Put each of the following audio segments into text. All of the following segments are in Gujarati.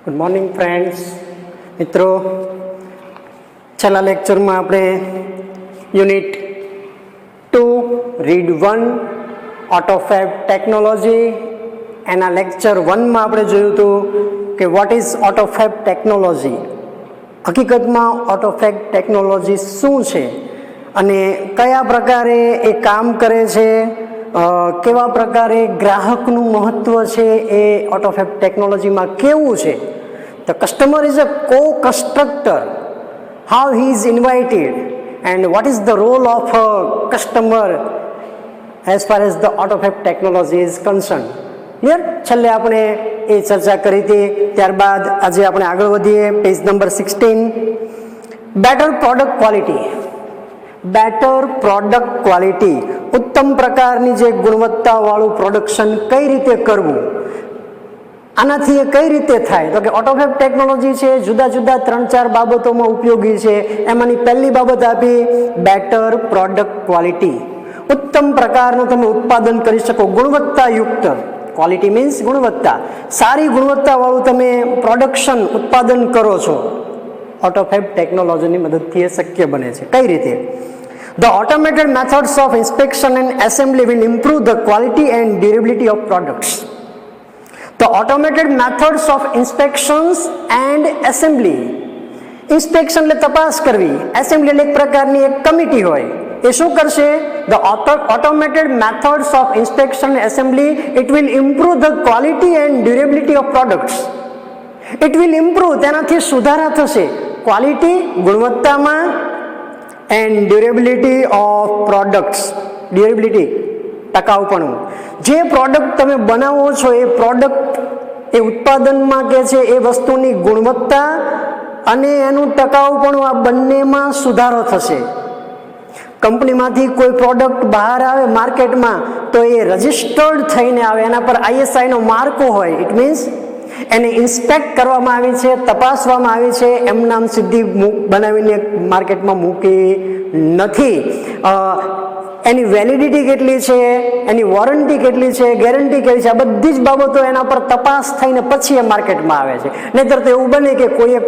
Good morning friends. મિત્રો, છેલ્લા લેક્ચરમાં આપણે યુનિટ 2 રીડ 1 ઓટોફેબ ટેકનોલોજી એના લેક્ચર 1માં આપણે જોયું હતું કે વોટ ઇઝ ઓટોફેબ ટેકનોલોજી. હકીકતમાં ઓટોફેબ ટેકનોલોજી શું છે અને કયા પ્રકારે એ કામ કરે છે, કેવા પ્રકારે ગ્રાહકનું મહત્વ છે એ ઓટોફેબ ટેકનોલોજીમાં કેવું છે. The customer is a co-constructor, how he is invited and what is the role of a customer as far as the AutoFab technology is concerned. Clear? છેલ્લે આપણે એ ચર્ચા કરી હતી. ત્યારબાદ આજે આપણે આગળ વધીએ. Page number 16. Better product quality. Better product quality, ઉત્તમ પ્રકારની જે ગુણવત્તાવાળું પ્રોડક્શન કઈ રીતે કરવું, આનાથી એ કઈ રીતે થાય? તો કે ઓટોફેબ ટેકનોલોજી છે જુદા જુદા 3-4 બાબતોમાં ઉપયોગી છે. એમાંની પહેલી બાબત આપી બેટર પ્રોડક્ટ ક્વોલિટી. ઉત્તમ પ્રકારનું તમે ઉત્પાદન કરી શકો, ગુણવત્તાયુક્ત. ક્વોલિટી મીન્સ ગુણવત્તા. સારી ગુણવત્તાવાળું તમે પ્રોડક્શન ઉત્પાદન કરો છો. ઓટોફેબ ટેકનોલોજીની મદદથી એ શક્ય બને છે. કઈ રીતે? The automated methods of inspection and assembly will improve the quality and durability of products. The automated methods of inspections and assembly. Inspection એટલે તપાસ કરવી, એસેમ્બલી એટલે એક પ્રકારની એક કમિટી હોય. એ શું કરશે? The automated methods of inspection and assembly, it will improve the quality and durability of products. It will improve, તેનાથી સુધારા થશે ક્વોલિટી, ગુણવત્તામાં, and durability of products. Durability, ટકાઉપણું. જે પ્રોડક્ટ તમે બનાવો છો એ પ્રોડક્ટ, એ ઉત્પાદનમાં કે છે એ વસ્તુની ગુણવત્તા અને એનું ટકાઉપણું, આ બંનેમાં સુધારો થશે. કંપનીમાંથી કોઈ પ્રોડક્ટ બહાર આવે માર્કેટમાં તો એ રજિસ્ટર્ડ થઈને આવે, એના પર ISIનો માર્કો હોય. ઇટ મીન્સ એને ઇન્સ્પેક્ટ કરવામાં આવી છે, તપાસવામાં આવી છે, એમ નામ સીધી બનાવીને માર્કેટમાં મૂકી નથી. એની વેલિડિટી કેટલી છે, એની વોરંટી કેટલી છે, ગેરંટી કેટલી છે, આ બધી જ બાબતો એના પર તપાસ થઈને પછી એ માર્કેટમાં આવે છે. નહીંતર તો એવું બને કે કોઈ એક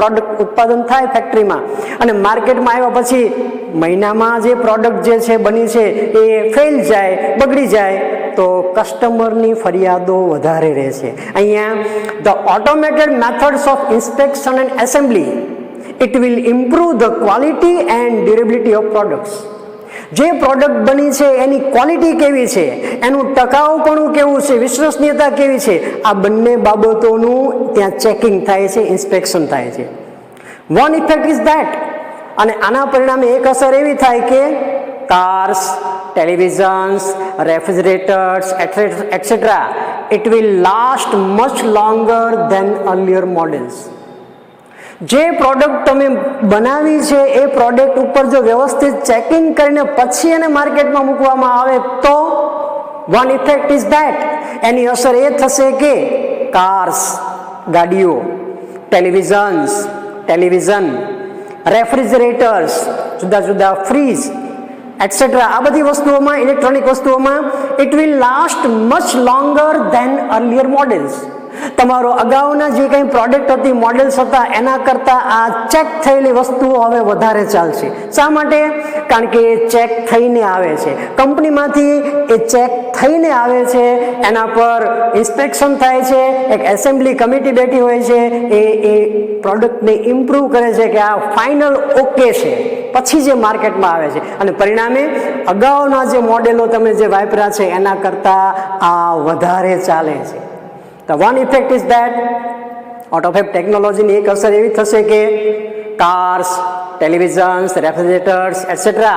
પ્રોડક્ટ ઉત્પાદન થાય ફેક્ટરીમાં અને માર્કેટમાં આવ્યા પછી મહિનામાં જે પ્રોડક્ટ જે છે બની છે એ ફેલ જાય, બગડી જાય તો કસ્ટમરની ફરિયાદો વધારે રહેશે. અહીંયા the automated methods of inspection and assembly, it will improve the quality and durability of products. જે પ્રોડક્ટ બની છે એની ક્વોલિટી કેવી છે, એનું ટકાઉપણું કેવું છે, વિશ્વસનીયતા કેવી છે, આ બંને બાબતોનું ત્યાં ચેકિંગ થાય છે, ઇન્સ્પેક્શન થાય છે. વન ઇફેક્ટ ઇઝ ધેટ, અને આના પરિણામે એક અસર એવી થાય કે cars, televisions, refrigerators, etc. It will last much longer than earlier models. જે પ્રોડક્ટ તમે બનાવી છે એ પ્રોડક્ટ ઉપર જો વ્યવસ્થિત ચેકિંગ કરીને પછી એને માર્કેટમાં મૂકવામાં આવે તો વન ઇફેક્ટ ઇઝ ધેટ, એની અસર એ થશે કે કાર્સ, ગાડીઓ, ટેલિવિઝન, રેફ્રિજરેટર્સ, જુદા જુદા ફ્રીજ એટસેટ્રા, આ બધી વસ્તુઓમાં, ઇલેક્ટ્રોનિક વસ્તુઓમાં, it will last much longer than earlier models. તમારો અગાઉના જે કંઈ પ્રોડક્ટ હતી, મોડેલ્સ હતા, એના કરતાં આ ચેક થયેલી વસ્તુઓ હવે વધારે ચાલશે. શા માટે? કારણ કે એ ચેક થઈને આવે છે કંપનીમાંથી, એ ચેક થઈને આવે છે, એના પર ઇન્સ્પેક્શન થાય છે, એક એસેમ્બલી કમિટી બેઠી હોય છે, એ પ્રોડક્ટને ઇમ્પ્રૂવ કરે છે કે આ ફાઇનલ ઓકે છે, પછી જે માર્કેટમાં આવે છે. અને પરિણામે અગાઉના જે મોડેલો તમે જે વાપર્યા છે એના કરતાં આ વધારે ચાલે છે. The one effect is that ઓટોફેબ ટેકનોલોજીની એક અસર એવી થશે કે cars, televisions, refrigerators etcetera,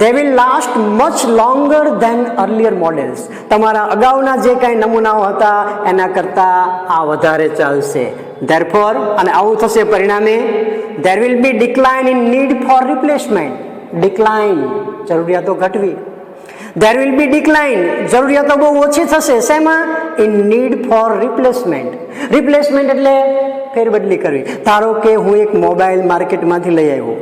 they will last much longer than earlier models. તમારા અગાઉના જે કાંઈ નમૂનાઓ હતા એના કરતાં આ વધારે ચાલશે. Therefore, અને આવું થશે પરિણામે there will be decline in need for replacement. Decline, જરૂરિયાતો ઘટવી. There will be decline, જરૂરિયાતો બહુ ઓછી થશે. શેમાં? In need for replacement. Replacement એટલે ફેરબદલી કરવી. ધારો કે હું એક મોબાઈલ માર્કેટમાંથી લઈ આવ્યો,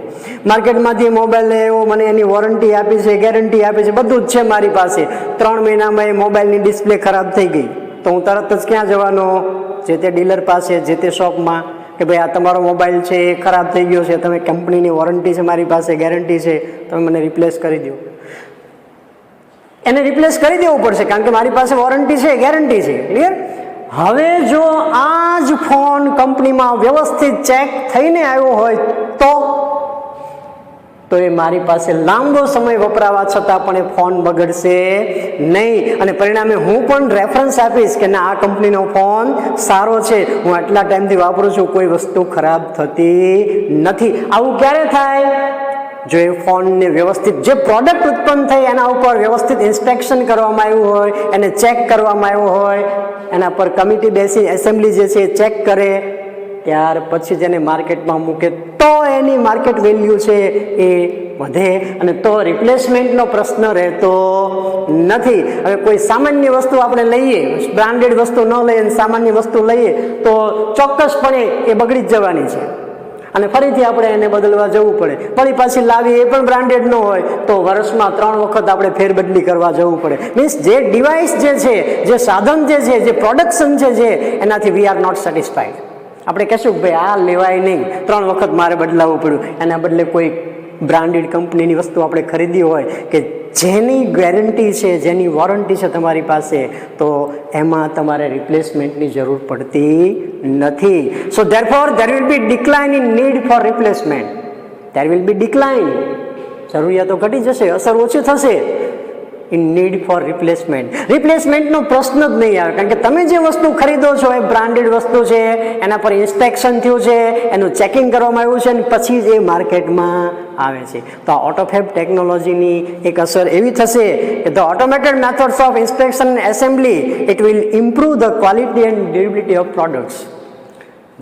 મોબાઈલ લઈ આવ્યો, મને એની વોરંટી આપી છે, ગેરંટી આપી છે, બધું જ છે મારી પાસે. 3 મહિનામાં એ મોબાઈલની ડિસ્પ્લે ખરાબ થઈ ગઈ તો હું તરત જ ક્યાં જવાનો? જે તે ડીલર પાસે, જે તે શોપમાં કે ભાઈ આ તમારો મોબાઈલ છે એ ખરાબ થઈ ગયો છે, તમે કંપનીની વોરંટી છે, મારી પાસે ગેરંટી છે, તમે મને રિપ્લેસ કરી દો. એને રિપ્લેસ કરી દેવું પડશે કારણ કે મારી પાસે વોરંટી છે, ગેરંટી છે. ક્લિયર? હવે જો આ જ ફોન કંપનીમાં વ્યવસ્થિત ચેક થઈને આવ્યો હોય તો એ મારી પાસે લાંબો સમય વપરાવા છતાં પણ એ ફોન બગડશે નહીં, અને પરિણામે હું પણ રેફરન્સ આપીશ કે ના, આ કંપનીનો ફોન સારો છે, હું આટલા ટાઈમથી વાપરું છું, કોઈ વસ્તુ ખરાબ થતી નથી. આવું ક્યારે થાય? જો એ ફોનને વ્યવસ્થિત જે પ્રોડક્ટ ઉત્પન્ન થઈ એના ઉપર વ્યવસ્થિત ઇન્સ્પેક્શન કરવામાં આવ્યું હોય, એને ચેક કરવામાં આવ્યું હોય, એના પર કમિટી બેસી એસેમ્બલી જે છે એ ચેક કરે, ત્યાર પછી જેને માર્કેટમાં મૂકે તો એની માર્કેટ વેલ્યુ છે એ વધે, અને તો રિપ્લેસમેન્ટનો પ્રશ્ન રહેતો નથી. હવે કોઈ સામાન્ય વસ્તુ આપણે લઈએ, બ્રાન્ડેડ વસ્તુ ન લઈએ, સામાન્ય વસ્તુ લઈએ તો ચોક્કસપણે એ બગડી જ જવાની છે અને ફરીથી આપણે એને બદલવા જવું પડે. ફરી પાછી લાવી એ પણ બ્રાન્ડેડ ન હોય તો વર્ષમાં 3 વખત આપણે ફેરબદલી કરવા જવું પડે. મીન્સ જે ડિવાઇસ જે છે, જે સાધન જે છે, જે પ્રોડક્શન છે, એનાથી વી આર નોટ સેટિસ્ફાઈડ. આપણે કહેશું કે ભાઈ આ લેવાય નહીં, 3 વખત મારે બદલાવવું પડ્યું. એના બદલે કોઈ બ્રાન્ડેડ કંપનીની વસ્તુ આપણે ખરીદી હોય કે જેની ગેરંટી છે, જેની વોરંટી છે તમારી પાસે, તો એમાં તમારે રિપ્લેસમેન્ટની જરૂર પડતી નથી. So therefore there will be decline in need for replacement. There will be decline, જરૂરિયાતો ઘટી જશે, અસર ઓછી થશે ઇન નીડ ફોર રિપ્લેસમેન્ટ. રિપ્લેસમેન્ટનો પ્રશ્ન જ નહીં આવે કારણ કે તમે જે વસ્તુ ખરીદો છો એ બ્રાન્ડેડ વસ્તુ છે, એના પર ઇન્સ્પેક્શન થયું છે, એનું ચેકિંગ કરવામાં આવ્યું છે અને પછી જ એ માર્કેટમાં આવે છે. તો આ ઓટોફેબ ટેકનોલોજીની એક અસર એવી થશે કે the automated methods of inspection and assembly it will improve the quality and durability of products.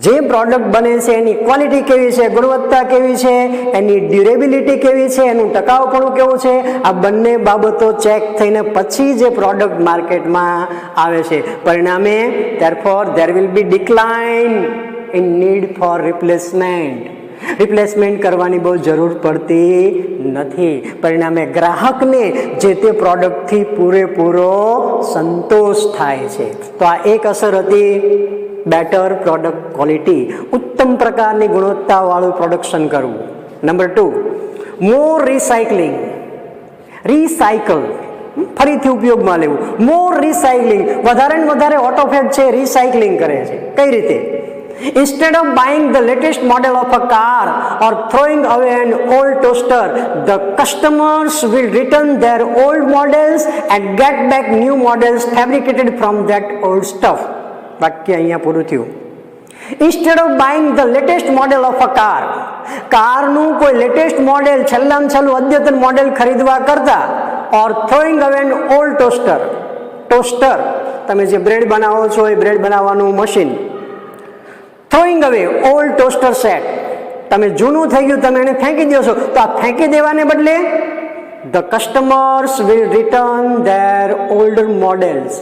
જે પ્રોડક્ટ બને છે એની ક્વોલિટી કેવી છે, ગુણવત્તા કેવી છે, એની ડ્યુરેબિલિટી કેવી છે, એનું ટકાઉપણું કેવું છે, આ બંને બાબતો ચેક થઈને પછી જે પ્રોડક્ટ માર્કેટમાં આવે છે. પરિણામે therefore there will be decline in need for replacement. Replacement કરવાની બહુ જરૂર પડતી નથી. પરિણામે ગ્રાહકને જે તે પ્રોડક્ટથી પૂરેપૂરો સંતોષ થાય છે. તો આ એક અસર હતી બેટર પ્રોડક્ટ ક્વોલિટી, ઉત્તમ પ્રકારની ગુણવત્તાવાળું પ્રોડક્શન કરવું. નંબર 2, મોર રિસાયકલિંગ. રિસાયકલ, ફરીથી ઉપયોગમાં લેવું. મોર રિસાયકલિંગ, વધારે ને વધારે ઓટોફેબ છે રિસાયકલિંગ કરે છે. કઈ રીતે? Instead of buying the latest model of a car or throwing away an old toaster, the customers will return their old models and get back new models fabricated from that old stuff. વાક્ય અહીંયા પૂરું થયું. Instead of buying the latest model of a car, કારનું કોઈ લેટેસ્ટ મોડેલ, છેલ્લામાં છેલ્લું અદ્યતન મોડેલ ખરીદવા કરતા, or throwing away an old toaster. Toaster, તમે જે બ્રેડ બનાવો છો એ બ્રેડ બનાવવાનું machine. Throwing away old toaster set, તમે જૂનું થઈ ગયું, તમે એને ફેંકી દો છો, તો આ ફેંકી દેવાને બદલે the customers will return there older models.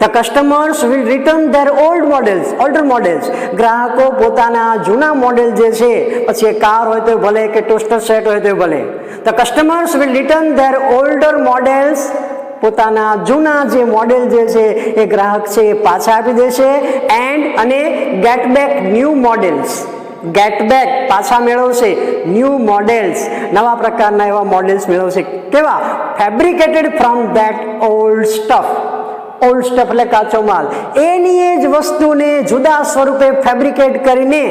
The customers will return their older models. ગ્રાહકો પોતાના જૂના મોડેલ જે છે, પછી એ કાર હોય તો ભલે કે ટોસ્ટર સેટ હોય તો ભલે, the customers will return their older models. પોતાના જૂના જે મોડેલ જે છે એ ગ્રાહક છે એ પાછા આપી દેશે અને gate back new models. Gate back, પાછા મેળવશે ન્યૂ મોડેલ્સ, નવા પ્રકારના એવા મોડેલ્સ મેળવશે. કેવા? Fabricated from that old stuff. Old stuff એટલે કાચો માલ. એની એ જ વસ્તુને જુદા સ્વરૂપે ફેબ્રિકેટ કરીને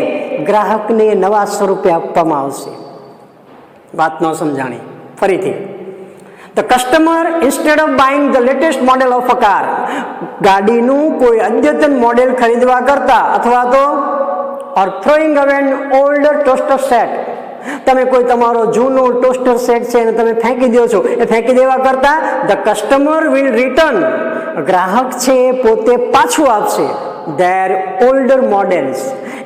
ગ્રાહકને નવા સ્વરૂપે આપવામાં આવશે. વાત ન સમજાણી, ફરીથી. The customer instead of buying the latest model of a car, ગાડીનું કોઈ અદ્યતન મોડેલ ખરીદવા કરતા, અથવા તો ઓર throwing away N older toaster set, તમે કોઈ તમારો જૂનો ટોસ્ટર સેટ છે અને તમે ફેંકી દો છો, એ ફેંકી દેવા કરતા ધ કસ્ટમર વિલ રિટર્ન, ગ્રાહક છે એ પોતે પાછું આપશે ધેર ઓલ્ડર મોડેલ્સ.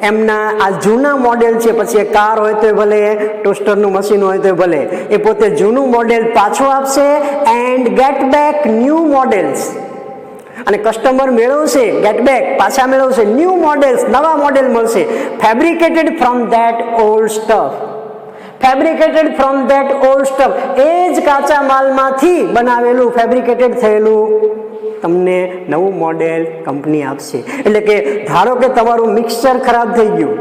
એમના આ જૂના મોડેલ છે, પછી એ કાર હોય તો ભલે, ટોસ્ટરનું મશીન હોય તો ભલે, એ પોતે જૂનું મોડેલ પાછું આપશે and get back new models. અને કસ્ટમર મેળવશે, ગેટ બેક, પાછા મેળવશે ન્યૂ મોડેલ્સ, નવા મોડેલ મળશે, fabricated from that old stuff. Fabricated from that old stuff, એ જ કાચા માલમાંથી બનાવેલું, ફેબ્રિકેટેડ થયેલું તમને નવું મોડેલ કંપની આપશે. એટલે કે ધારો કે તમારું મિક્સચર ખરાબ થઈ ગયું,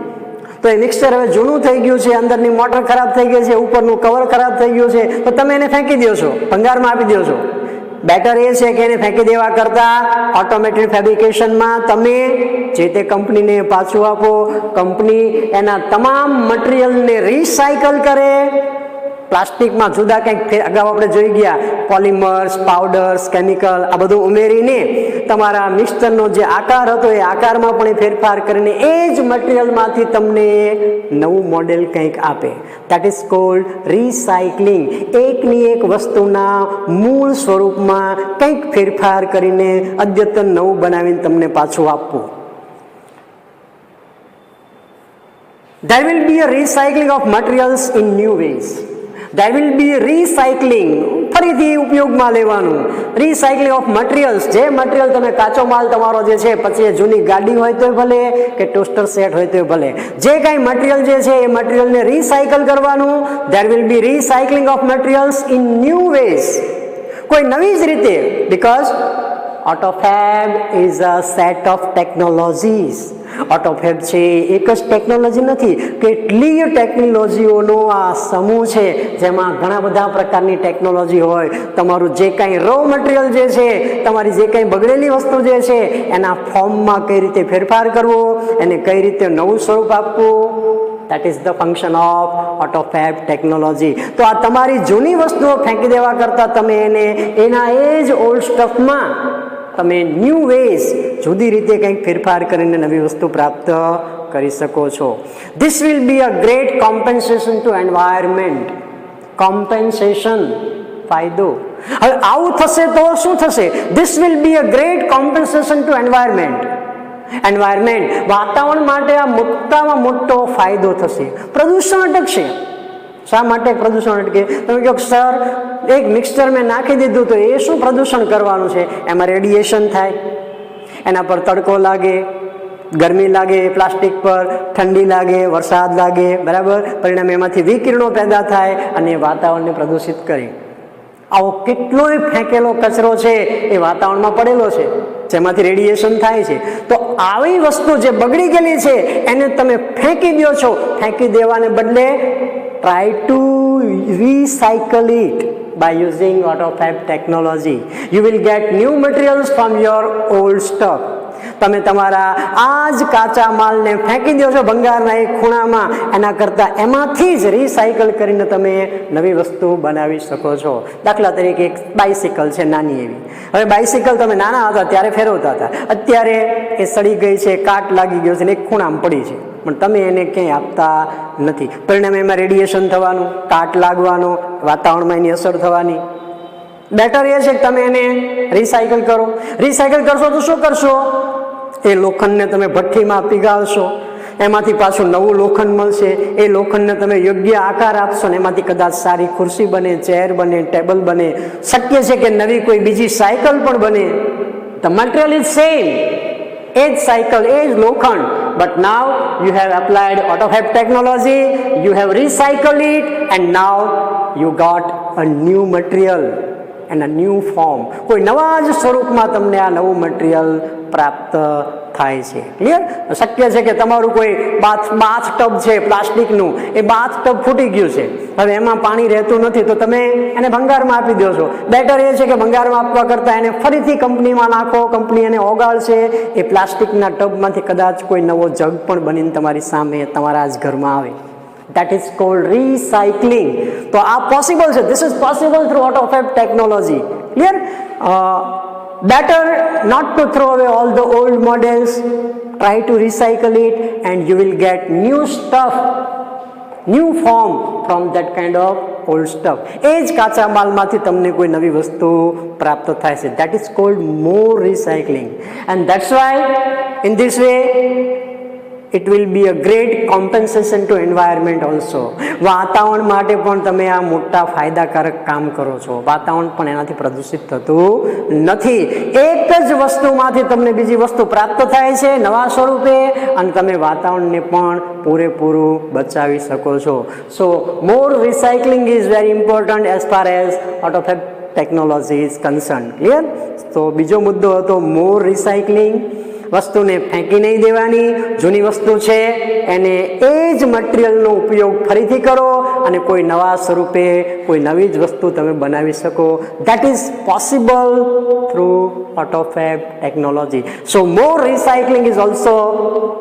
તો એ મિક્સચર હવે જૂનું થઈ ગયું છે, અંદરની મોટર ખરાબ થઈ ગઈ છે, ઉપરનું કવર ખરાબ થઈ ગયું છે, તો તમે એને ફેંકી દો છો, ભંગારમાં આપી દો છો. બેટર એ છે કે એને ફેંકી દેવા કરતાં ઓટોમેટેડ ફેબ્રિકેશનમાં તમે જે તે કંપનીને પાછું આપો. કંપની એના તમામ મટીરિયલને રિસાયકલ કરે. પ્લાસ્ટિકમાં જુદા કંઈક અગાઉ આપણે જોઈ ગયા પોલિમર્સ, પાવડર્સ, કેમિકલ આ બધું ઉમેરીને તમારા મિક્સચરનો જે આકાર હતો એ આકારમાં પણ ફેરફાર કરીને એ જ મટીરિયલમાંથી તમને નવું મોડેલ કંઈક આપે. That is called recycling. એકની એક વસ્તુના મૂળ સ્વરૂપમાં કંઈક ફેરફાર કરીને અદ્યતન નવું બનાવીને તમને પાછું આપવું. There will be a recycling of materials in new ways. There will be recycling, ફરીથી ઉપયોગમાં લેવાનું. રિસાયકલિંગ ઓફ મટીરિયલ્સ, જે મટીરિયલ તમે કાચો માલ તમારો જે છે, પછી એ જૂની ગાડી હોય તો ભલે કે ટોસ્ટર સેટ હોય તો ભલે, જે કાંઈ મટીરિયલ જે છે એ મટીરિયલને રિસાયકલ કરવાનું. There will be recycling of materials in new ways, કોઈ નવી જ રીતે. Because AutoFab is a set of technologies. AutoFab છે એક જ ટેકનોલોજી નથી, કેટલીય ટેકનોલોજીઓનો આ સમૂહ છે, જેમાં ઘણા બધા પ્રકારની ટેકનોલોજી હોય. તમારું જે કાંઈ રો મટીરિયલ જે છે, તમારી જે કાંઈ બગડેલી વસ્તુ જે છે એના ફોર્મમાં કઈ રીતે ફેરફાર કરવો, એને કઈ રીતે નવું સ્વરૂપ આપવું. That is the function of AutoFab technology. તો આ તમારી જૂની વસ્તુઓ ફેંકી દેવા કરતાં તમે એને એના એ જ ઓલ્ડ સ્ટફમાં તમે ન્યૂ વેઝ, જુદી રીતે કંઈક ફેરફાર કરીને નવી વસ્તુ પ્રાપ્ત કરી શકો છો. This will be a great compensation to environment. Compensation, ફાયદો. હવે આવું થશે તો શું થશે? This will be a great compensation to environment. Environment, વાતાવરણ માટે આ મોટામાં મોટો ફાયદો થશે. પ્રદૂષણ અટકશે. શા માટે પ્રદૂષણ અટકે? તમે કહો સર એક મિક્સચર મેં નાખી દીધું તો એ શું પ્રદૂષણ કરવાનું છે? એમાં રેડિયેશન થાય, એના પર તડકો લાગે, ગરમી લાગે, પ્લાસ્ટિક પર ઠંડી લાગે, વરસાદ લાગે, બરાબર. પરિણામે એમાંથી વિકિરણો પેદા થાય અને વાતાવરણને પ્રદૂષિત કરે. આવો કેટલોય ફેંકેલો કચરો છે એ વાતાવરણમાં પડેલો છે, જેમાંથી રેડિયેશન થાય છે. તો આવી વસ્તુ જે બગડી ગયેલી છે એને તમે ફેંકી દો છો. ફેંકી દેવાને બદલે try to recycle it by using AutoFab technology. You will get new materials from your old stock. તમે તમારા આ જ કાચા માલને ફેંકી દો છો ભંગારના એક ખૂણામાં, એના કરતાં એમાંથી જ રિસાયકલ કરીને તમે નવી વસ્તુ બનાવી શકો છો. દાખલા તરીકે એક બાઇસિકલ છે નાની એવી. હવે બાઇસિકલ તમે નાના હતા ત્યારે ફેરવતા હતા, અત્યારે એ સડી ગઈ છે, કાટ લાગી ગયો છે ને એક ખૂણામાં પડી છે, પણ તમે એને ક્યાંય આપતા નથી. પરિણામે એમાં રેડિયેશન થવાનું, કાટ લાગવાનો, વાતાવરણમાં એની અસર થવાની. બેટર એ છે કે તમે એને રિસાયકલ કરો. રિસાયકલ કરશો તો શું કરશો? એ લોખંડને તમે ભઠ્ઠીમાં પીગાળશો, એમાંથી પાછું નવું લોખંડ મળશે. એ લોખંડને તમે યોગ્ય આકાર આપશો ને એમાંથી કદાચ સારી ખુરશી બને, ચેર બને, ટેબલ બને. શક્ય છે કે નવી કોઈ બીજી સાયકલ પણ બને. ધ મટીરિયલ ઇઝ સેમ, એ જ સાયકલ, એ જ લોખંડ, but now you have applied AutoFab technology, you have recycled it, and now you got a new material and a new form. કોઈ નવા જ સ્વરૂપમાં તમને આ નવું મટીરિયલ પ્રાપ્ત થાય છે. ક્લિયર? શક્ય છે કે તમારું કોઈ બાથ ટબ છે પ્લાસ્ટિકનું, એ બાથ ટબ ફૂટી ગયું છે, હવે એમાં પાણી રહેતું નથી, તો તમે એને ભંગારમાં આપી દો છો. બેટર એ છે કે ભંગારમાં આપવા કરતાં એને ફરીથી કંપનીમાં નાખો, કંપની એને ઓગાળશે, એ પ્લાસ્ટિકના ટબમાંથી કદાચ કોઈ નવો જગ પણ બનીને તમારી સામે તમારા જ ઘરમાં આવે. That is called recycling. તો આ પોસિબલ છે. This is possible through AutoFab technology. Clear? Better not to throw away all the old models. Try to recycle it and you will get new stuff, new form from that kind of old stuff. એ જ કાચા માલમાંથી તમને કોઈ નવી વસ્તુ પ્રાપ્ત થાય છે. That is called more recycling. And that's why in this way it will be a great compensation to environment also. વાતાવરણ માટે પણ તમે આ મોટા ફાયદાકારક કામ કરો છો. વાતાવરણ પણ એનાથી પ્રદૂષિત થતું નથી. એક જ વસ્તુમાંથી તમને બીજી વસ્તુ પ્રાપ્ત થાય છે નવા સ્વરૂપે, અને તમે વાતાવરણને પણ પૂરેપૂરું બચાવી શકો છો. So more recycling is very important as far as AutoFab technology is concern. Clear? તો બીજો મુદ્દો હતો મોર રિસાયકલિંગ. વસ્તુને ફેંકી નહીં દેવાની, જૂની વસ્તુ છે એને એ જ મટીરિયલનો ઉપયોગ ફરીથી કરો અને કોઈ નવા સ્વરૂપે કોઈ નવી જ વસ્તુ તમે બનાવી શકો. That is possible through AutoFab technology. So more recycling is also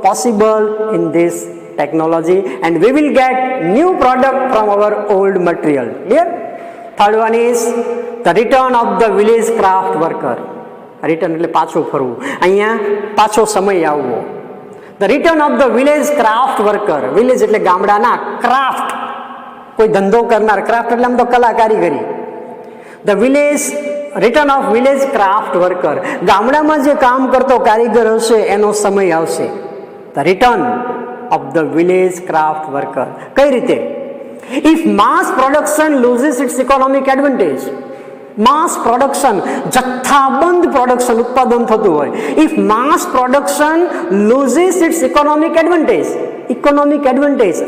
possible in this technology and we will get new product from our old material. Clear? Third one is the return of the village craft worker. Return એટલે પાછું ફરવું, અહીંયા પાછો સમય આવવો. The return of the village craft worker. Village એટલે ગામડાના, ક્રાફ્ટ કોઈ ધંધો કરનાર, ક્રાફ્ટ એટલે આમ તો કલા કારીગરી. The village return of village craft worker. ગામડામાં જે કામ કરતો કારીગર હશે એનો સમય આવશે. The return of the village craft worker. કઈ રીતે? If mass production loses its economic advantage, mass production જથ્થાબંધ પ્રોડક્શન ઉત્પાદન થતું હોય, if mass production loses its economic advantage,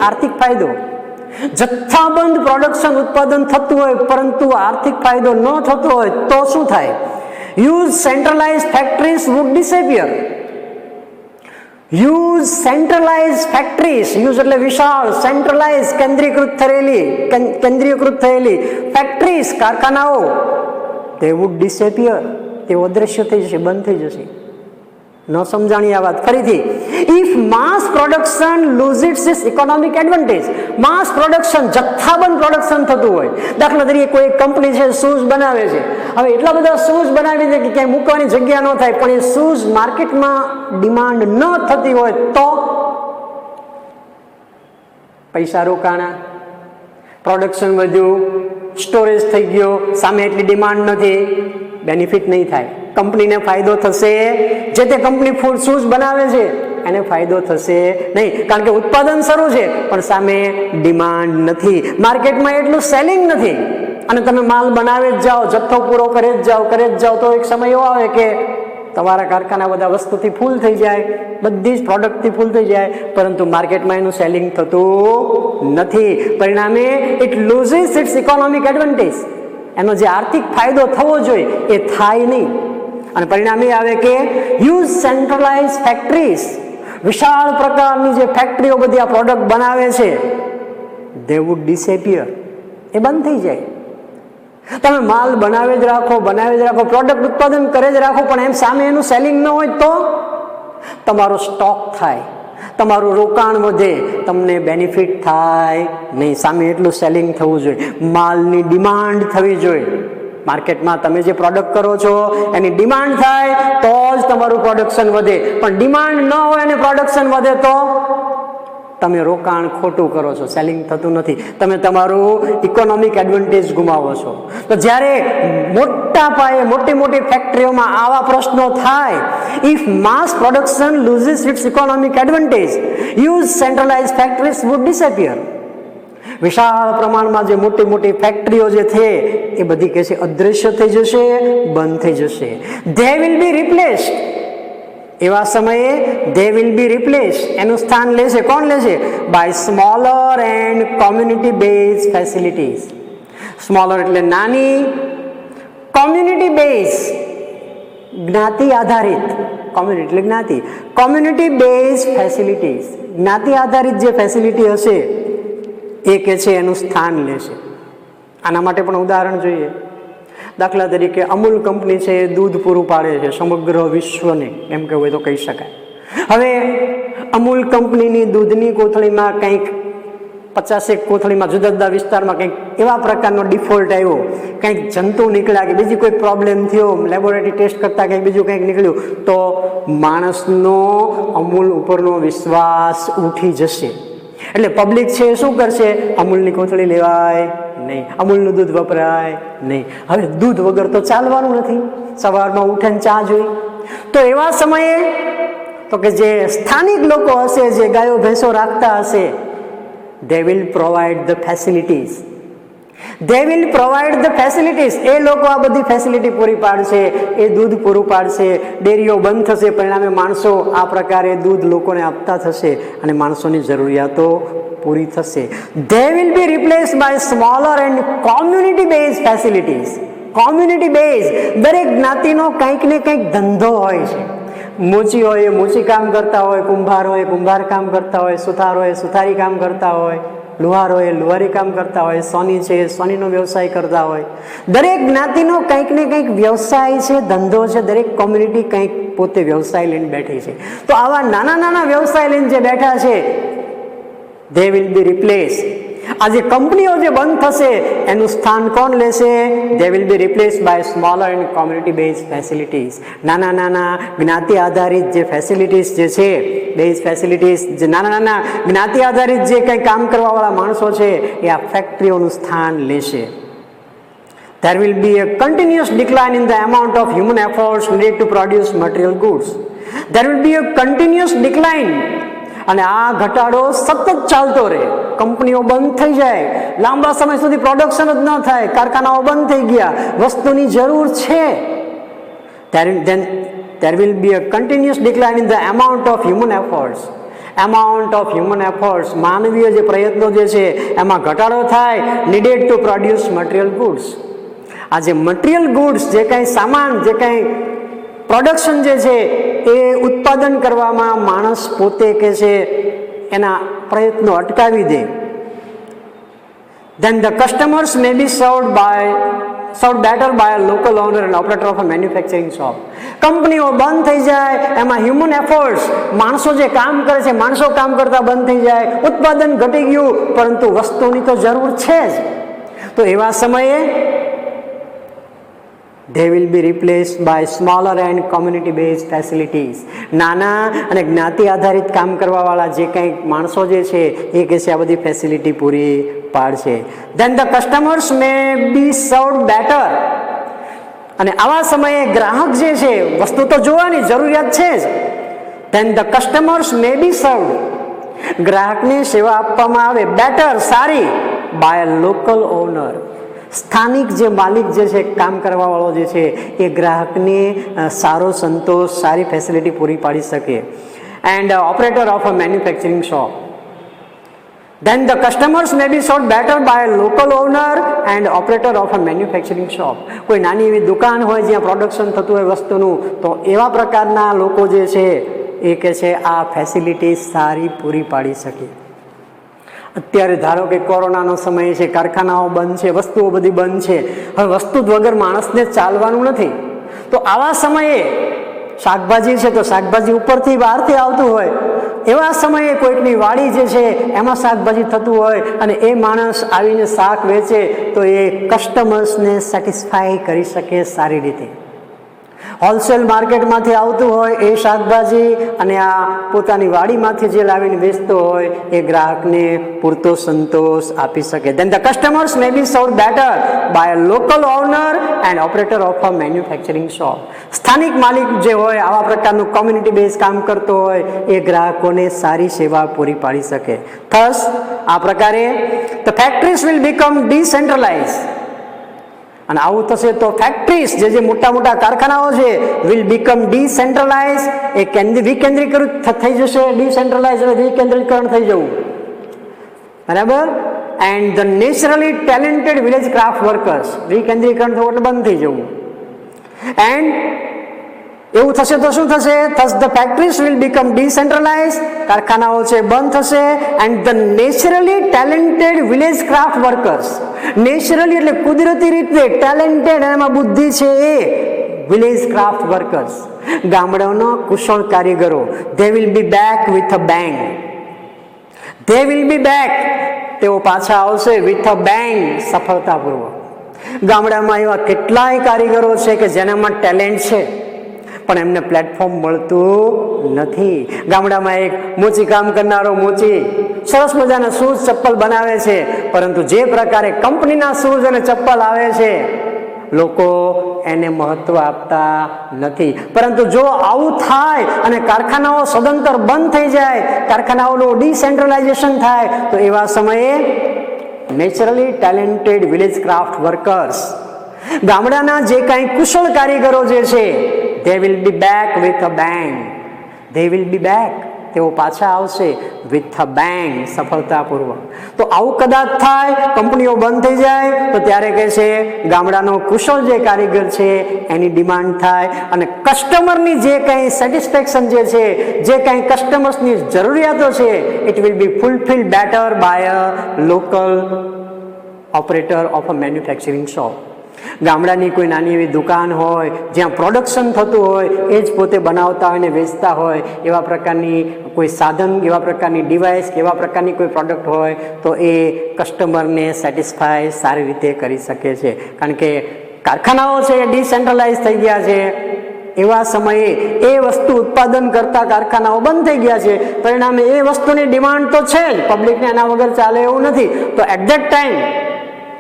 આર્થિક ફાયદો, જથ્થાબંધ પ્રોડક્શન ઉત્પાદન થતું હોય પરંતુ આર્થિક ફાયદો ન થતો હોય તો શું થાય? Use centralized factories would disappear. Use centralise factories, use એટલે વિશાળ, સેન્ટ્રલાઇઝ કેન્દ્રીયકૃત થયેલી ફેક્ટરીઝ, કારખાનાઓ, તે વુડ ડિસેપિયર, તે અદ્રશ્ય થઈ જશે, બંધ થઈ જશે. ન સમજાણી આ વાત ફરીથી. If mass production loses its economic advantage, mass production જથ્થાબંધ પ્રોડક્શન થતું હોય, દાખલા તરીકે કોઈ કંપની છે શૂઝ બનાવે છે, હવે એટલા બધા શૂઝ બનાવી દે કે ક્યાંય મૂકવાની જગ્યા ન થાય, પણ એ શૂઝ માર્કેટમાં ડિમાન્ડ ન થતી હોય તો પૈસા રોકાણા, પ્રોડક્શન વધ્યું, સ્ટોરેજ થઈ ગયો, સામે એટલી ડિમાન્ડ નથી, બેનિફિટ નહીં થાય. કંપનીને ફાયદો થશે, જે તે કંપની ફૂડ શૂઝ બનાવે છે એને ફાયદો થશે નહીં, કારણ કે ઉત્પાદન શરૂ છે પણ સામે ડિમાન્ડ નથી, માર્કેટમાં એટલું સેલિંગ નથી, અને તમે માલ બનાવે જ જાઓ, જથ્થો પૂરો કરે જ જાઓ તો એક સમય એવો આવે કે તમારા કારખાના બધા વસ્તુથી ફૂલ થઈ જાય, બધી જ પ્રોડક્ટથી ફૂલ થઈ જાય, પરંતુ માર્કેટમાં એનું સેલિંગ થતું નથી. પરિણામે ઇટ લૂઝિસ ઇટ્સ ઇકોનોમિક એડવાન્ટેજ. એનો જે આર્થિક ફાયદો થવો જોઈએ એ થાય નહીં, અને પરિણામે આવે કે યુઝ સેન્ટ્રલાઇઝ ફેક્ટરીઝ, વિશાળ પ્રકારની જે ફેક્ટરીઓ બધી આ પ્રોડક્ટ બનાવે છે, દે વુડ ડિસેપિયર, એ બંધ થઈ જાય. તમે માલ બનાવે જ રાખો, પ્રોડક્ટ ઉત્પાદન કરે જ રાખો, પણ એમ સામે એનું સેલિંગ ન હોય તો તમારો સ્ટોક થાય, તમારું રોકાણ વધે, તમને બેનિફિટ થાય નહીં, સામે એટલું સેલિંગ થવું જોઈએ, માલની ડિમાન્ડ થવી જોઈએ. માર્કેટમાં તમે જે પ્રોડક્ટ કરો છો એની ડિમાન્ડ થાય તો જ તમારું પ્રોડક્શન વધે, પણ ડિમાન્ડ ન હોય અને પ્રોડક્શન વધે તો તમે રોકાણ ખોટું કરો છો, સેલિંગ થતું નથી, તમે તમારું ઇકોનોમિક એડવાન્ટેજ ગુમાવો છો. તો જ્યારે મોટા પાયે મોટી ફેક્ટરીઓમાં આવા પ્રશ્નો થાય, if mass production loses its economic advantage, use centralise factories would disappear. વિશાળ પ્રમાણમાં જે મોટી ફેક્ટરીઓ જે છે એ બધી કે છે અદૃશ્ય થઈ જશે, બંધ થઈ જશે. They will be replaced. એવા સમયે they will be replaced, એનું સ્થાન લેશે, કોણ લેશે? by smaller and community based facilities. Smaller એટલે નાની, કોમ્યુનિટી બેઝ જ્ઞાતિ આધારિત, કોમ્યુનિટી એટલે જ્ઞાતિ, કોમ્યુનિટી બેઝ ફેસિલિટીઝ, જ્ઞાતિ આધારિત જે ફેસિલિટી હશે એ કે છે એનું સ્થાન લેશે. આના માટે પણ ઉદાહરણ જોઈએ. દાખલા તરીકે અમૂલ કંપની છે, દૂધ પૂરું પાડે છે સમગ્ર વિશ્વને, એમ કહેવું હોય તો કહી શકાય. હવે અમૂલ કંપનીની દૂધની કોથળીમાં કંઈક 50 કોથળીમાં જુદા જુદા વિસ્તારમાં કંઈક એવા પ્રકારનો ડિફોલ્ટ આવ્યો, કંઈક જંતુ નીકળ્યા કે બીજી કોઈ પ્રોબ્લેમ થયો, લેબોરેટરી ટેસ્ટ કરતાં કંઈક બીજું કંઈક નીકળ્યું, તો માણસનો અમૂલ ઉપરનો વિશ્વાસ ઉઠી જશે. એટલે પબ્લિક છે શું કરશે? અમૂલની કોથળી લેવાય નહીં, અમૂલનું દૂધ વપરાય નહીં. હવે દૂધ વગર તો ચાલવાનું નથી, સવારમાં ઉઠીને ચા જોઈ. તો એવા સમયે તો કે જે સ્થાનિક લોકો હશે, જે ગાયો ભેંસો રાખતા હશે, they will provide the facilities. એ લોકો આ બધી ફેસિલિટી પૂરી પાડશે, એ દૂધ પૂરું પાડશે, ડેરીઓ બંધ થશે, પરિણામે માણસો આ પ્રકારે દૂધ લોકોને આપતા થશે અને માણસોની જરૂરિયાતો પૂરી થશે. They will be replaced by smaller and community based facilities. Community base. દરેક જ્ઞાતિનો કંઈક ને કંઈક ધંધો હોય છે. મોચી હોય એ મોચી કામ કરતા હોય, કુંભાર હોય કુંભાર કામ કરતા હોય, સુથાર હોય સુથારી કામ કરતા હોય, લુહાર હોય લુહારી કામ કરતા હોય, સોની છે સોનીનો વ્યવસાય કરતા હોય. દરેક જ્ઞાતિનો કંઈક ને કંઈક વ્યવસાય છે, ધંધો છે. દરેક કોમ્યુનિટી કંઈક પોતે વ્યવસાય લઈને બેઠી છે. તો આવા નાના નાના વ્યવસાય લઈને જે બેઠા છે, they will be replaced. આ જે કંપનીઓ જે બંધ થશે એનું સ્થાન કોણ લેશે? they will be replaced by smaller and community based facilities. નાના નાના જ્ઞાતિ આધારિત જે ફેસિલિટીઝ જે છે, બેઝ ફેસિલિટીઝ, જે નાના નાના જ્ઞાતિ આધારિત જે કંઈ કામ કરવાવાળા માણસો છે એ આ ફેક્ટરીઓનું સ્થાન લેશે. There will be a continuous decline in the amount of human efforts needed to produce material goods. There will be a continuous decline. અને આ ઘટાડો સતત ચાલતો રહે. કંપનીઓ બંધ થઈ જાય, લાંબા સમય સુધી પ્રોડક્શન જ ન થાય, કારખાનાઓ બંધ થઈ ગયા, વસ્તુની જરૂર છે. then there will be a continuous decline in the amount of human efforts. amount of human efforts, માનવીય જે પ્રયત્નો જે છે એમાં ઘટાડો થાય. needed to produce material goods. આ જે મટીરિયલ ગુડ્સ, જે કંઈ સામાન, જે કંઈ પ્રોડક્શન જે છે એ ઉત્પાદન કરવામાં માણસ પોતે કે છે એના પ્રયત્નો અટકાવી દે. then the customers may be served better by a local owner and operator of a manufacturing shop. કંપનીઓ બંધ થઈ જાય, એમાં હ્યુમન એફર્ટ્સ, માણસો જે કામ કરે છે, માણસો કામ કરતા બંધ થઈ જાય, ઉત્પાદન ઘટી ગયું, પરંતુ વસ્તુની તો જરૂર છે જ. તો એવા સમયે they will be replaced by smaller and community based facilities. નાના અને જ્ઞાતિ આધારિત કામ કરવાવાળા જે કંઈક માણસો જે છે એ કે છે આ બધી ફેસિલિટી પૂરી પાડશે. then the customers may be served better. અને આવા સમયે ગ્રાહક જે છે, વસ્તુ તો જોવાની જરૂરિયાત છે જ. then the customers may be served. ગ્રાહકને સેવા આપવામાં આવે બેટર, સારી, by a local owner. સ્થાનિક જે માલિક જે છે, કામ કરવાવાળો જે છે એ ગ્રાહકને સારો સંતોષ, સારી ફેસિલિટી પૂરી પાડી શકે. And operator of a manufacturing shop. then the customers may be served better by a local owner and operator of a manufacturing shop. કોઈ નાની એવી દુકાન હોય જ્યાં પ્રોડક્શન થતું હોય વસ્તુનું, તો એવા પ્રકારના લોકો જે છે એ કે છે આ ફેસિલિટી સારી પૂરી પાડી શકે. અત્યારે ધારો કે કોરોનાનો સમય છે, કારખાનાઓ બંધ છે, વસ્તુઓ બધી બંધ છે. હવે વસ્તુ વગર માણસને ચાલવાનું નથી. તો આવા સમયે શાકભાજી છે તો શાકભાજી ઉપરથી બહારથી આવતું હોય, એવા સમયે કોઈકની વાડી જે છે એમાં શાકભાજી થતું હોય અને એ માણસ આવીને શાક વેચે તો એ કસ્ટમર્સને સેટિસ્ફાય કરી શકે સારી રીતે. હોલસેલ માર્કેટમાંથી આવતું હોય એ શાકભાજી અને આ પોતાની વાડીમાંથી જે લાવીને વેચતો હોય એ ગ્રાહકને પૂરતો સંતોષ આપી શકે. then the customers may be served better by a local owner and operator of a manufacturing shop. સ્થાનિક માલિક જે હોય, આવા પ્રકારનું કોમ્યુનિટી બેઝ કામ કરતો હોય, એ ગ્રાહકોને સારી સેવા પૂરી પાડી શકે. thus આ પ્રકારે the factories will become decentralized. અને આવું થશે તો ફેક્ટરીઝ, જે મોટા મોટા કારખાનાઓ છે, વિલ બીકમ ડિસેન્ટ્રલાઇઝ. એ વિકેન્દ્રીકૃત થઈ જશે. ડિસેન્ટ્રલાઇઝ એટલે વિકેન્દ્રીકરણ થઈ જવું, બરાબર. And the naturally talented village craft workers, વિકેન્દ્રીકરણ થવું એટલે બંધ થઈ જવું. એન્ડ એવું થશે તો શું થશે? thus the factories will become decentralized. કારખાનાઓ છે બંધ થશે. And the naturally talented village craft workers, naturally એટલે કુદરતી રીતે ટેલેન્ટેડ, એમાં બુદ્ધિ છે એ વિલેજ ક્રાફ્ટ વર્કર્સ, ગામડાઓના કુશળ કારીગરો, they will be back with a bang. they will be back, તેઓ પાછા આવશે with a bang, સફળતાપૂર્વક. ગામડામાં એવા કેટલાય કારીગરો છે કે જેનામાં ટેલેન્ટ છે પણ એમને પ્લેટફોર્મ મળતું નથી. ગામડામાં એક મોચી કામ કરનારો મોચી સરસ મજાના શૂઝ ચપ્પલ બનાવે છે, પરંતુ જે પ્રકારે કંપનીના શૂઝ અને ચપ્પલ આવે છે લોકો એને મહત્વ આપતા નથી. પરંતુ જો આવું થાય અને કારખાનાઓ સદંતર બંધ થઈ જાય, કારખાનાઓનું ડિસેન્ટ્રલાઇઝેશન થાય, તો એવા સમયે naturally talented village craft workers, ગામડાના જે કાંઈ કુશળ કારીગરો જે છે, they will be back with a bang. they will be back, તેઓ પાછા આવશે વિથ અ બેંગ, સફળતાપૂર્વક. તો આવું કદાચ થાય, કંપનીઓ બંધ થઈ જાય, તો ત્યારે કહે છે ગામડાનો કુશળ જે કારીગર છે એની ડિમાન્ડ થાય અને કસ્ટમરની જે કંઈ સેટિસ્ફેક્શન જે છે, જે કંઈ કસ્ટમર્સની જરૂરિયાતો છે, it will be fulfil better by a local operator of a manufacturing shop. ગામડાની કોઈ નાની એવી દુકાન હોય જ્યાં પ્રોડક્શન થતું હોય, એ જ પોતે બનાવતા હોય ને વેચતા હોય, એવા પ્રકારની કોઈ સાધન, એવા પ્રકારની ડિવાઇસ, એવા પ્રકારની કોઈ પ્રોડક્ટ હોય તો એ કસ્ટમરને સેટિસ્ફાય સારી રીતે કરી શકે છે. કારણ કે કારખાનાઓ છે એ ડિસેન્ટ્રલાઇઝ થઈ ગયા છે. એવા સમયે એ વસ્તુ ઉત્પાદન કરતા કારખાનાઓ બંધ થઈ ગયા છે, પરિણામે એ વસ્તુની ડિમાન્ડ તો છે જ, પબ્લિકને એના વગર ચાલે એવું નથી. તો at that time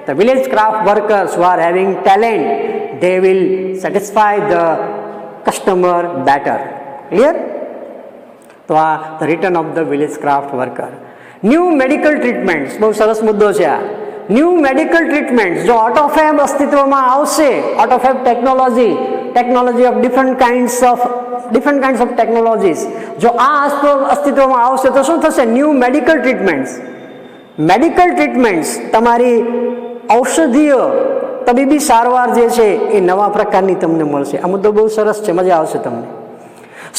the village craft workers who are having talent, they will satisfy the customer better. Clear? તો આ the return of the village craft worker. New medical treatments, બહુ સરસ મુદ્દો છે આ. ન્યૂ મેડિકલ ટ્રીટમેન્ટ, જો ઓટોફેબ અસ્તિત્વમાં આવશે, AutoFab technology of different kinds of technologies, જો આ અસ્તિત્વમાં આવશે તો શું થશે? ન્યૂ મેડિકલ ટ્રીટમેન્ટ્સ, તમારી ઔષધીય તબીબી સારવાર જે છે એ નવા પ્રકારની તમને મળશે. આ મુદ્દો બહુ સરસ છે, મજા આવશે તમને.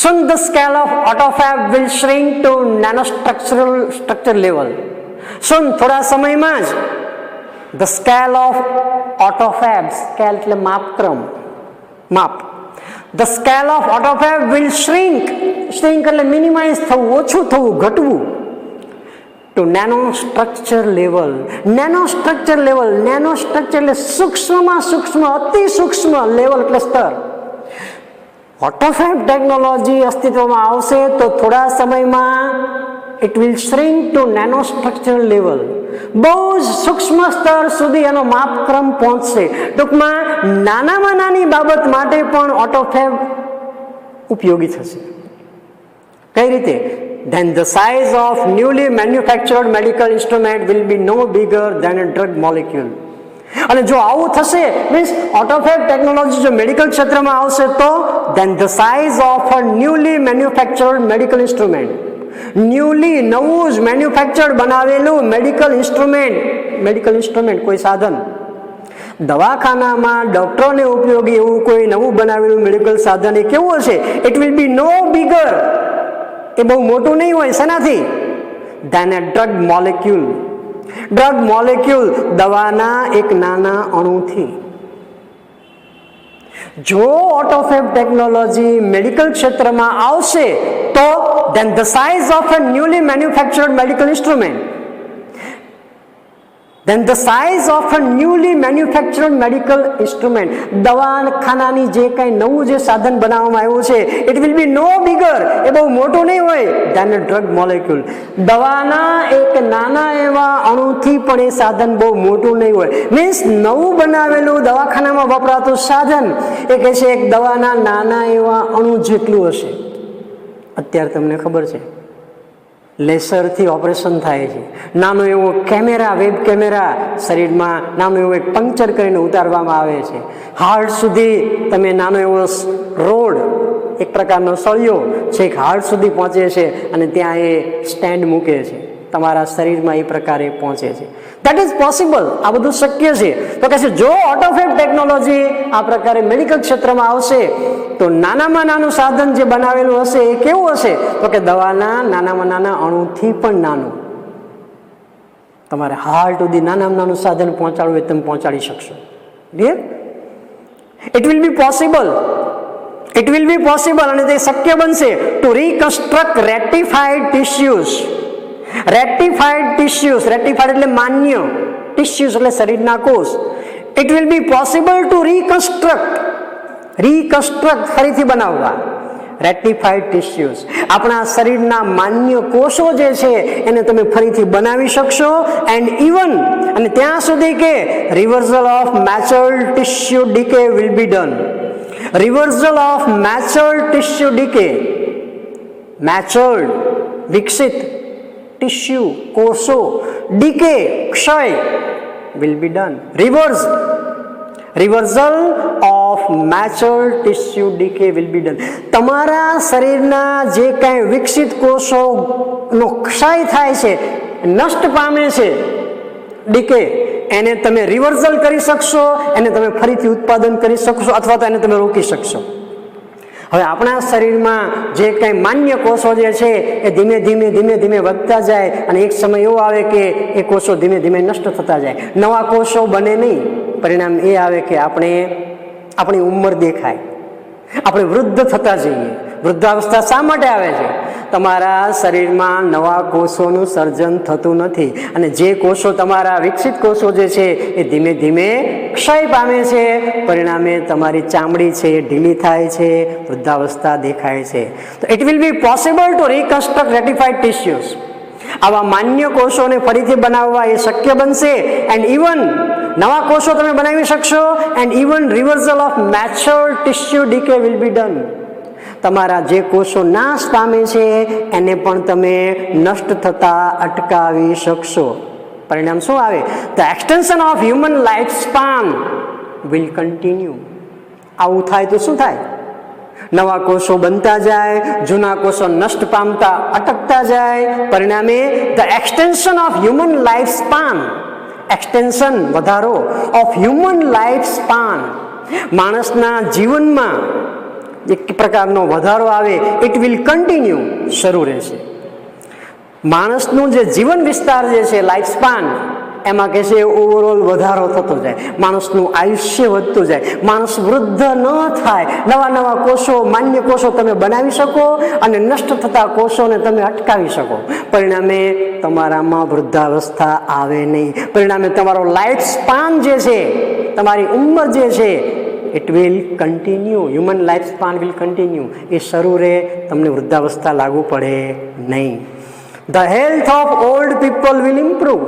Soon the scale of autofab will shrink to structure level. Soon, થોડા સમયમાં જ the scale of autofab, scale એટલે માપક્રમ, માપ. The scale of autofab will shrink એટલે મિનિમાઇઝ થવું, ઓછું થવું, ઘટવું. To nanostructure level. Nanostructure એટલે સૂક્ષ્મમાં સૂક્ષ્મ, અતિ સૂક્ષ્મ લેવલ એટલે સ્તર. ઓટોફેબ ટેકનોલોજી અસ્તિત્વમાં આવશે તો થોડા સમયમાં it will shrink two nanostructure level, બહુ જ સૂક્ષ્મ સ્તર સુધી એનો માપક્રમ પહોંચશે. ટૂંકમાં નાનામાં નાની બાબત માટે પણ ઓટોફેબ ઉપયોગી થશે. કઈ રીતે? Then the size of newly manufactured medical instrument will be no bigger than a drug molecule. અને જો આવું થશે, મીન્સ ઓટોફેબ ટેકનોલોજી જો મેડિકલ ક્ષેત્રમાં આવશે તો then the size of a newly manufactured medical instrument, નવું જ મેન્યુફેક્ચર્ડ બનાવેલું મેડિકલ ઇન્સ્ટ્રુમેન્ટ કોઈ સાધન, દવાખાનામાં ડોક્ટરોને ઉપયોગી એવું કોઈ નવું બનાવેલું મેડિકલ સાધન એ કેવું હશે? It will be no bigger, એ બહુ મોટું નહીં હોય. શેનાથી? ધેન એ ડ્રગ મોલેક્યુલ, દવાના એક નાના અણુથી. જો ઓટોફેબ ટેકનોલોજી મેડિકલ ક્ષેત્રમાં આવશે તો then the size of a newly manufactured medical instrument, દવાખાનાની જે કંઈ નવું જે સાધન બનાવવામાં આવ્યું છે, it will be no bigger, એ બહુ મોટું નહીં હોય, ધેન અ ડ્રગ મોલેક્યુલ, દવાના એક નાના એવા અણુથી પણ એ સાધન બહુ મોટું નહીં હોય. મીન્સ નવું બનાવેલું દવાખાનામાં વપરાતું સાધન એ કહે છે એક દવાના નાના એવા અણુ જેટલું હશે. અત્યારે તમને ખબર છે લેસરથી ઓપરેશન થાય છે, નાનો એવો કેમેરા, વેબ કેમેરા શરીરમાં નાનો એવો એક પંક્ચર કરીને ઉતારવામાં આવે છે. હાર્ટ સુધી તમે નાનો એવો રોડ, એક પ્રકારનો સળિયો છેક હાર્ટ સુધી પહોંચે છે અને ત્યાં એ સ્ટેન્ડ મૂકે છે, તમારા શરીરમાં એ પ્રકારે પહોંચે છે. દેટ ઇઝ પોસિબલ, આ બધું શક્ય છે. તો કહે છે જો ઓટોફેબ ટેકનોલોજી આ પ્રકારે મેડિકલ ક્ષેત્રમાં આવશે તો નાનામાં નાનું સાધન જે બનાવેલું હશે એ કેવું હશે? તો કે દવાના નાનામાં નાના અણુથી પણ નાનું. તમારે હાર્ટ સુધી નાનામાં નાનું સાધન પહોંચાડવું એ તમે પહોંચાડી શકશો. Clear? It will be possible અને તે શક્ય બનશે ટુ રિકન્સ્ટ્રક્ટ રેક્ટિફાઈડ ટિશ્યુઝ એટલે માન્ય, ટિશ્યુઝ એટલે શરીરના કોષ. It will be possible to reconstruct ફરીથી બનાવવા રેક્ટિફાઈડ ટિશ્યુઝ. આપણા શરીરના માન્ય કોષો જે છે એને તમે ફરીથી બનાવી શકશો. એન્ડ ઇવન, અને ત્યાં સુધી કે reversal of matured tissue decay will be done. Matured વિકસિત ટિશ્યુ કોષો, ડીકે ક્ષય, will be done. Reversal of mature tissue decay will be done. તમારા શરીરના જે કાંઈ વિકસિત કોષો નો ક્ષય થાય છે, નષ્ટ પામે છે, ડીકે, એને તમે રિવર્સલ કરી શકશો, એને તમે ફરીથી ઉત્પાદન કરી શકશો અથવા તો એને તમે રોકી શકશો. હવે આપણા શરીરમાં જે કંઈ માન્ય કોષો જે છે એ ધીમે ધીમે ધીમે ધીમે વધતા જાય અને એક સમય એવો આવે કે એ કોષો ધીમે ધીમે નષ્ટ થતા જાય, નવા કોષો બને નહીં. પરિણામ એ આવે કે આપણી ઉંમર દેખાય, આપણે વૃદ્ધ થતા જઈએ. વૃદ્ધાવસ્થા શા માટે આવે છે? તમારા શરીરમાં નવા કોષોનું સર્જન થતું નથી અને જે કોષો તમારા વિકસિત કોષો જે છે એ ધીમે ધીમે ક્ષય પામે છે. પરિણામે તમારી ચામડી છે એ ઢીલી થાય છે, વૃદ્ધાવસ્થા દેખાય છે. તો it will be possible to reconstruct ratified tissues. આવા માન્ય કોષોને ફરીથી બનાવવા એ શક્ય બનશે. એન્ડ ઇવન નવા કોષો તમે બનાવી શકશો. And even reversal of mature tissue decay will be done. તમારા જે કોષો નાશ પામે છે એને પણ તમે નષ્ટ થતા અટકાવી શકશો. પરિણામ શું આવે? The extension of human life span will continue. આવું થાય તો શું થાય? નવા કોષો બનતા જાય, જૂના કોષો નષ્ટ પામતા અટકતા જાય. પરિણામે the extension of human life span, extension વધારો ઓફ હ્યુમન લાઈફ સ્પાન, માણસના જીવનમાં એક પ્રકારનો વધારો આવે. ઇટ વિલ કન્ટિન્યુ, શરૂ રહેશે. માણસનું જે જીવન વિસ્તાર જે છે લાઈફ સ્પાન, એમાં કે છે ઓવરઓલ વધારો થતો જાય, માણસનું આયુષ્ય વધતું જાય, માણસ વૃદ્ધ ન થાય. નવા નવા કોષો, માન્ય કોષો તમે બનાવી શકો અને નષ્ટ થતા કોષોને તમે અટકાવી શકો. પરિણામે તમારામાં વૃદ્ધાવસ્થા આવે નહીં. પરિણામે તમારો લાઈફ સ્પાન જે છે, તમારી ઉંમર જે છે, it will continue. Human life span will continue. એ શરૂ રહે, તમને વૃદ્ધાવસ્થા લાગુ પડે નહીં. The health of old people will improve.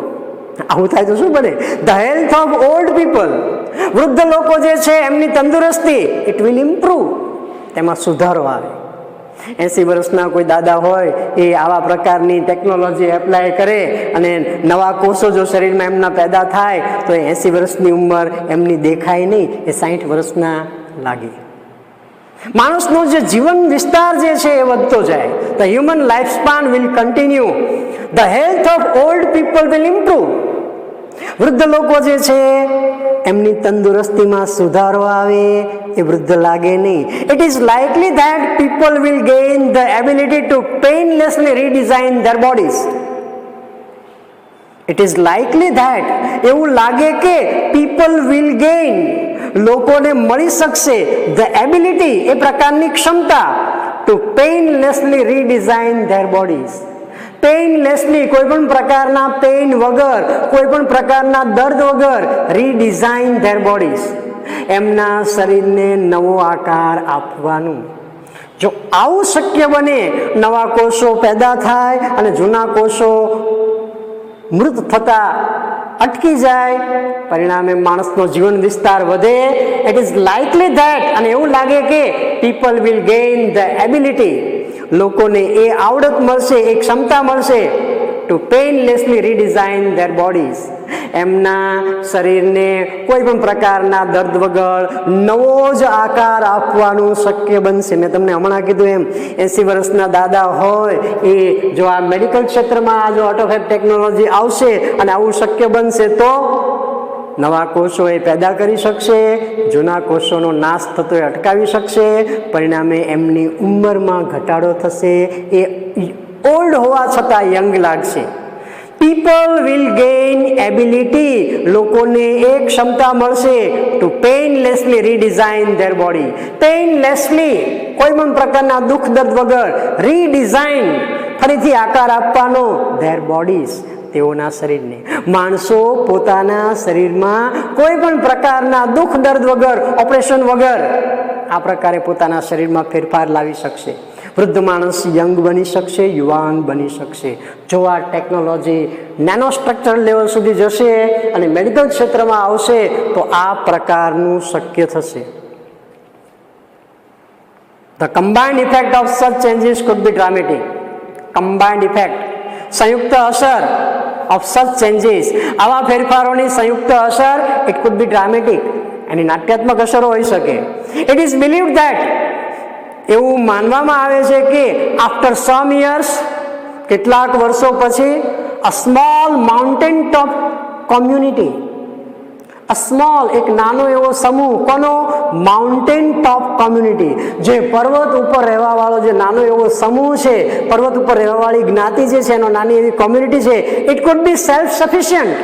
આવું થાય તો શું બને? The health of old people, વૃદ્ધ લોકો જે છે એમની તંદુરસ્તી, ઇટ વિલ ઇમ્પ્રુવ. તેમાં સુધારો આવે. 80 વર્ષના કોઈ દાદા હોય એ આવા પ્રકારની ટેકનોલોજી એપ્લાય કરે અને નવા કોષો જો શરીરમાં એમના પેદા થાય તો એ 80 વર્ષની ઉંમર એમની દેખાય નહીં, એ 60 વર્ષના લાગે. માણસનો જે જીવન વિસ્તાર જે છે એ વધતો જાય. The human life span will continue. The health of old people will improve. વૃદ્ધ લોકો જે છે એમની તંદુરસ્તીમાં સુધારો આવે, એ વૃદ્ધ લાગે નહીં. It is likely that people will gain the ability to painlessly redesign their bodies. It is likely that, એવું લાગે કે પીપલ વિલ ગેઇન, લોકોને મળી શકશે ધ એબિલિટી, એ પ્રકારની ક્ષમતા, two painlessly redesign their bodies. પેઇનલેસલી, કોઈ પણ પ્રકારના પેઇન વગર, કોઈ પણ પ્રકારના દર્દ વગર, રીડિઝાઇન ધેર બોડીઝ, એમના શરીરને નવો આકાર આપવાનું. જો આવું શક્ય બને, નવા કોષો પેદા થાય અને જૂના કોષો મૃત થતા અટકી જાય, પરિણામે માણસનો જીવન વિસ્તાર વધે. ઇટ ઇઝ લાઇકલી ધેટ, અને એવું લાગે કે people will gain the ability, લોકોને એ આવડત મળશે, એ ક્ષમતા મળશે two painlessly redesign their bodies, એમના શરીરને કોઈ પણ પ્રકારના દર્દ વગર નવો જ આકાર આપવાનું શક્ય બનશે. મેં તમને હમણાં કીધું એમ 80 વર્ષના દાદા હોય એ જો આ મેડિકલ ક્ષેત્રમાં જો ઓટોફેબ ટેકનોલોજી આવશે અને આવું શક્ય બનશે તો નવા કોષો એ પેદા કરી શકશે, જૂના કોષોનો નાશ થતો એ અટકાવી શકશે. પરિણામે એમની ઉંમરમાં ઘટાડો થશે, એ ઓલ્ડ હોવા છતાં યંગ લાગશે. પીપલ વિલ ગેઇન એબિલિટી, લોકોને એ ક્ષમતા મળશે two painlessly redesign there body. પેઇનલેસલી, કોઈ પણ પ્રકારના દુઃખ દર્દ વગર, રીડિઝાઇન, ફરીથી આકાર આપવાનો ધેર બોડીઝ, તેઓના શરીરને. માણસો પોતાના શરીરમાં કોઈ પણ પ્રકારના દુઃખ દર્દ વગર, ઓપરેશન વગર આ પ્રકારે પોતાના શરીરમાં ફેરફાર લાવી શકશે. વૃદ્ધ માણસ યંગ બની શકશે, યુવાન બની શકશે. જો આ ટેકનોલોજી નેનો સ્ટ્રક્ચર લેવલ સુધી જશે અને મેડિકલ ક્ષેત્રમાં આવશે તો આ પ્રકારનું શક્ય થશે. ધ કમ્બાઇન્ડ ઇફેક્ટ ઓફ સચ ચેન્જીસ કુડ બી ડ્રામેટિક. કમ્બાઇન્ડ ઇફેક્ટ, સંયુક્ત અસર ઓફ સચ ચેન્જીસ, આવા ફેરફારોની સંયુક્ત અસર, ઇટ કુડ બી ડ્રામેટિક, એની નાટ્યાત્મક અસરો હોઈ શકે. ઇટ ઇઝ બિલીવ્ડ ધેટ, એવું માનવામાં આવે છે કે આફ્ટર સમ યર્સ, કેટલાક વર્ષો પછી a small mountain top community, a small એક નાનો એવો સમૂહ, કોનો? માઉન્ટેન ટોપ કોમ્યુનિટી, જે પર્વત ઉપર રહેવા વાળો જે નાનો એવો સમૂહ છે, પર્વત ઉપર રહેવા વાળી જ્ઞાતિ જે છે એનો નાની એવી કોમ્યુનિટી છે, it could be self sufficient,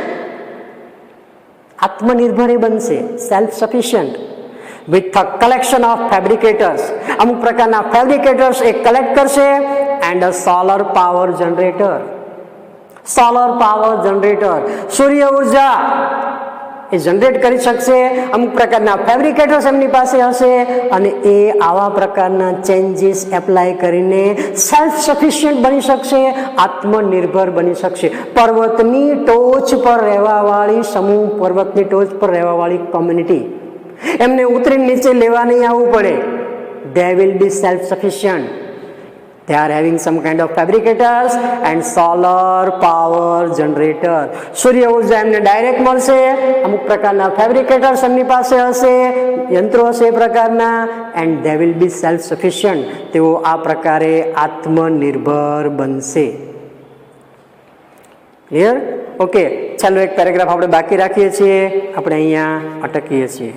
આત્મનિર્ભર બનશે, self sufficient, with a collection of fabricators, અમુક પ્રકારના ફેબ્રિકેટર્સ એ કલેક્ટ કરશે, and a solar power generator, solar power generator, સૂર્ય ઉર્જા એ જનરેટ કરી શકશે, અમુક પ્રકારના ફેબ્રિકેટર્સ એમની પાસે હશે, અને એ આવા પ્રકારના ચેન્જીસ એપ્લાય કરીને સેલ્ફ સફિશિયન્ટ બની શકશે, આત્મનિર્ભર બની શકશે. પર્વતની ટોચ પર રહેવાવાળી સમૂહ, પર્વતની ટોચ પર રહેવાવાળી કોમ્યુનિટી, એમને ઉતરીને નીચે લેવા નહીં આવવું પડે. They will be self-sufficient. They are having some kind of fabricators and solar power generator. સૂર્ય ઉર્જા એમને ડાયરેક્ટ મળશે, અમુક પ્રકારના ફેબ્રિકેટર્સ એમની પાસે હશે, યંત્રો હશે એ પ્રકારના, and they will be self-sufficient. તેઓ આ પ્રકારે આત્મનિર્ભર બનશે. ક્લિયર? ઓકે, ચાલો એક પેરેગ્રાફ આપણે બાકી રાખીએ છીએ, આપણે અહીંયા અટકીએ છીએ.